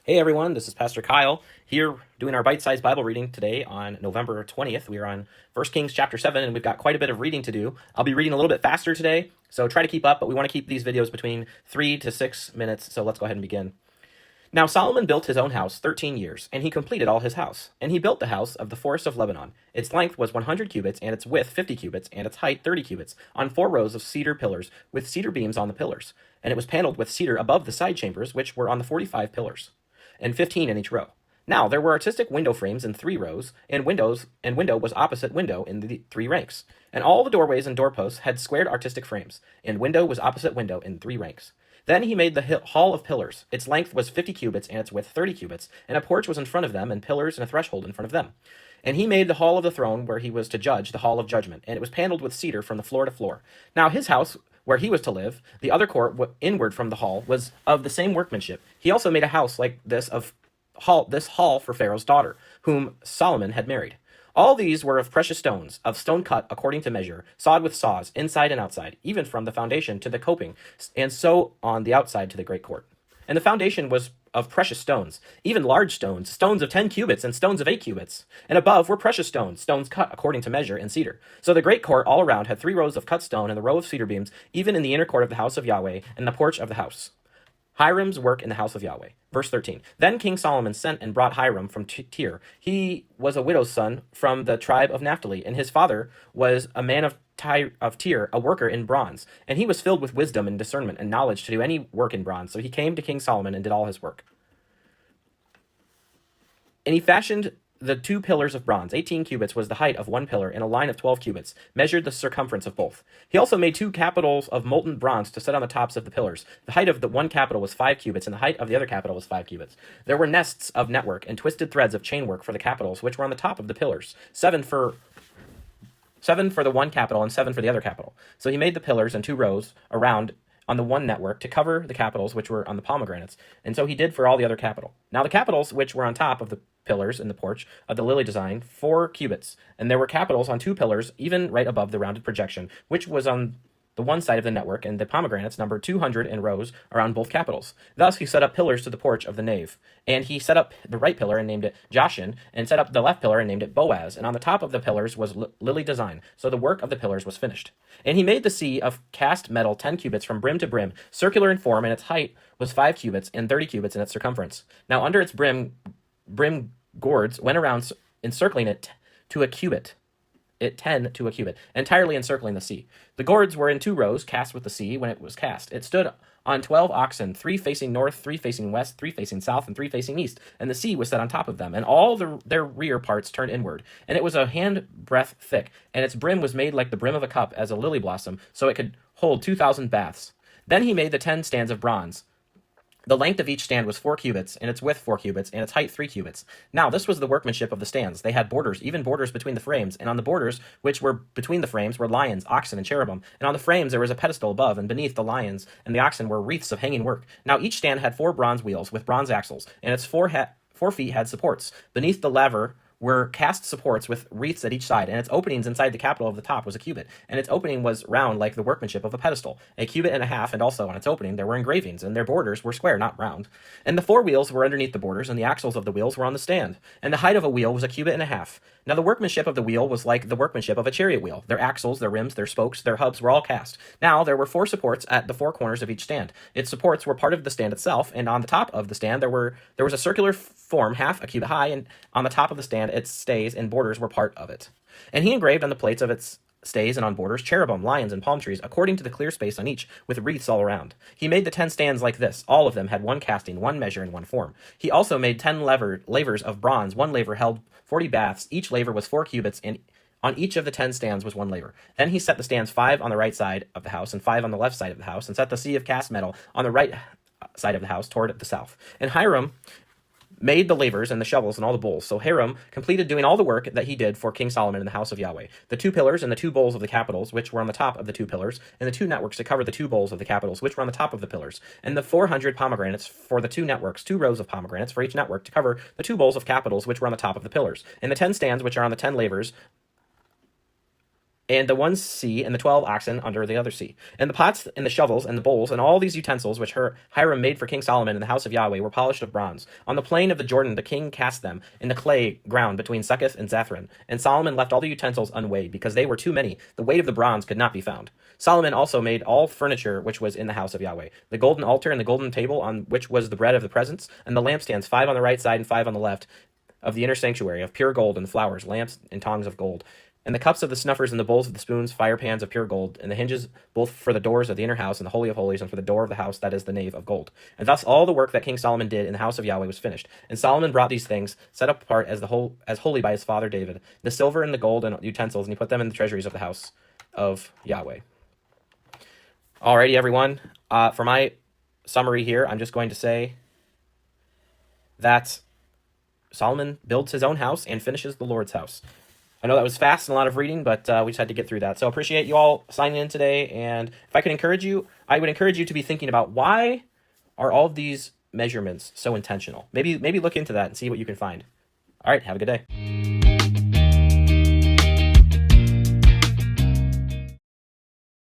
Hey everyone, this is Pastor Kyle here doing our bite-sized Bible reading today on November 20th. We are on 1 Kings chapter 7 and we've got quite a bit of reading to do. I'll be reading a little bit faster today, so try to keep up, but we want to keep these videos between 3 to 6 minutes, so let's go ahead and begin. Now Solomon built his own house 13 years, and he completed all his house. And he built the house of the forest of Lebanon. Its length was 100 cubits, and its width 50 cubits, and its height 30 cubits, on 4 rows of cedar pillars, with cedar beams on the pillars. And it was paneled with cedar above the side chambers, which were on the 45 pillars, and 15 in each row. Now there were artistic window frames in 3 rows, and window was opposite window in the 3 ranks. And all the doorways and doorposts had squared artistic frames, and window was opposite window in 3 ranks. Then he made the hall of pillars. Its length was 50 cubits, and its width 30 cubits, and a porch was in front of them, and pillars and a threshold in front of them. And he made the hall of the throne where he was to judge, the hall of judgment, and it was paneled with cedar from the floor to floor. Now his house, where he was to live, the other court inward from the hall, was of the same workmanship. He also made a house like this hall for Pharaoh's daughter, whom Solomon had married. All these were of precious stones, of stone cut according to measure, sawed with saws, inside and outside, even from the foundation to the coping, and so on the outside to the great court. And the foundation was of precious stones, even large stones, stones of 10 cubits and stones of 8 cubits. And above were precious stones, stones cut according to measure in cedar. So the great court all around had 3 rows of cut stone and the row of cedar beams, even in the inner court of the house of Yahweh and the porch of the house. Hiram's work in the house of Yahweh. Verse 13. Then King Solomon sent and brought Hiram from Tyre. He was a widow's son from the tribe of Naphtali, and his father was a man of Tyre, a worker in bronze. And he was filled with wisdom and discernment and knowledge to do any work in bronze. So he came to King Solomon and did all his work. And he fashioned the 2 pillars of bronze. 18 cubits was the height of one pillar, and a line of 12 cubits measured the circumference of both. He also made 2 capitals of molten bronze to set on the tops of the pillars. The height of the one capital was 5 cubits, and the height of the other capital was 5 cubits. There were nests of network and twisted threads of chainwork for the capitals, which were on the top of the pillars, 7 for the one capital and 7 for the other capital. So he made the pillars in 2 rows around on the one network to cover the capitals which were on the pomegranates, and so he did for all the other capital. Now the capitals which were on top of the pillars in the porch of the lily design, 4 cubits, and there were capitals on 2 pillars, even right above the rounded projection, which was on the one side of the network, and the pomegranates numbered 200 in rows around both capitals. Thus he set up pillars to the porch of the nave. And he set up the right pillar and named it Joshin, and set up the left pillar and named it Boaz. And on the top of the pillars was lily design. So the work of the pillars was finished. And he made the sea of cast metal 10 cubits from brim to brim, circular in form, and its height was 5 cubits and 30 cubits in its circumference. Now under its brim gourds went around encircling it to a cubit. 10 to a cubit, entirely encircling the sea. The gourds were in 2 rows, cast with the sea when it was cast. It stood on 12 oxen, 3 facing north, 3 facing west, 3 facing south, and 3 facing east, and the sea was set on top of them, and all their rear parts turned inward. And it was a handbreadth thick, and its brim was made like the brim of a cup as a lily blossom, so it could hold 2,000 baths. Then he made the 10 stands of bronze. The length of each stand was 4 cubits, and its width 4 cubits, and its height 3 cubits. Now this was the workmanship of the stands. They had borders, even borders between the frames, and on the borders, which were between the frames, were lions, oxen, and cherubim. And on the frames there was a pedestal above, and beneath the lions and the oxen were wreaths of hanging work. Now each stand had 4 bronze wheels with bronze axles, and its 4 feet had supports. Beneath the laver were cast supports with wreaths at each side, and its openings inside the capital of the top was a cubit, and its opening was round like the workmanship of a pedestal, a cubit and a half, and also on its opening there were engravings, and their borders were square, not round. And the 4 wheels were underneath the borders, and the axles of the wheels were on the stand, and the height of a wheel was a cubit and a half. Now the workmanship of the wheel was like the workmanship of a chariot wheel. Their axles, their rims, their spokes, their hubs were all cast. Now there were 4 supports at the 4 corners of each stand. Its supports were part of the stand itself, and on the top of the stand there was a circular form half a cubit high, and on the top of the stand its stays and borders were part of it. And he engraved on the plates of its stays and on borders cherubim, lions, and palm trees, according to the clear space on each, with wreaths all around. He made the 10 stands like this. All of them had 1 casting, 1 measure, and 1 form. He also made 10 lavers of bronze. 1 laver held 40 baths. Each laver was 4 cubits, and on each of the 10 stands was 1 laver. Then he set the stands 5 on the right side of the house and 5 on the left side of the house, and set the sea of cast metal on the right side of the house toward the south. And Hiram made the lavers and the shovels and all the bowls. So Hiram completed doing all the work that he did for King Solomon in the house of Yahweh. The 2 pillars and the 2 bowls of the capitals, which were on the top of the 2 pillars, and the 2 networks to cover the 2 bowls of the capitals, which were on the top of the pillars, and the 400 pomegranates for the 2 networks, 2 rows of pomegranates for each network to cover the 2 bowls of capitals, which were on the top of the pillars, and the 10 stands, which are on the 10 lavers, and the one sea, and the 12 oxen under the other sea. And the pots, and the shovels, and the bowls, and all these utensils which Hiram made for King Solomon in the house of Yahweh were polished of bronze. On the plain of the Jordan the king cast them in the clay ground between Succoth and Zathron. And Solomon left all the utensils unweighed, because they were too many. The weight of the bronze could not be found. Solomon also made all furniture which was in the house of Yahweh, the golden altar and the golden table on which was the bread of the presence, and the lampstands, 5 on the right side and 5 on the left, of the inner sanctuary, of pure gold, and the flowers, lamps, and tongs of gold. And the cups of the snuffers, and the bowls of the spoons, fire pans of pure gold, and the hinges both for the doors of the inner house and the holy of holies, and for the door of the house that is the nave of gold. And thus all the work that King Solomon did in the house of Yahweh was finished. And Solomon brought these things, set apart as holy by his father David, the silver and the gold and utensils, and he put them in the treasuries of the house of Yahweh. Alrighty, everyone. For my summary here, I'm just going to say that Solomon builds his own house and finishes the Lord's house. I know that was fast and a lot of reading, but we just had to get through that. So appreciate you all signing in today. And if I could encourage you, I would encourage you to be thinking about, why are all of these measurements so intentional? Maybe look into that and see what you can find. All right, have a good day.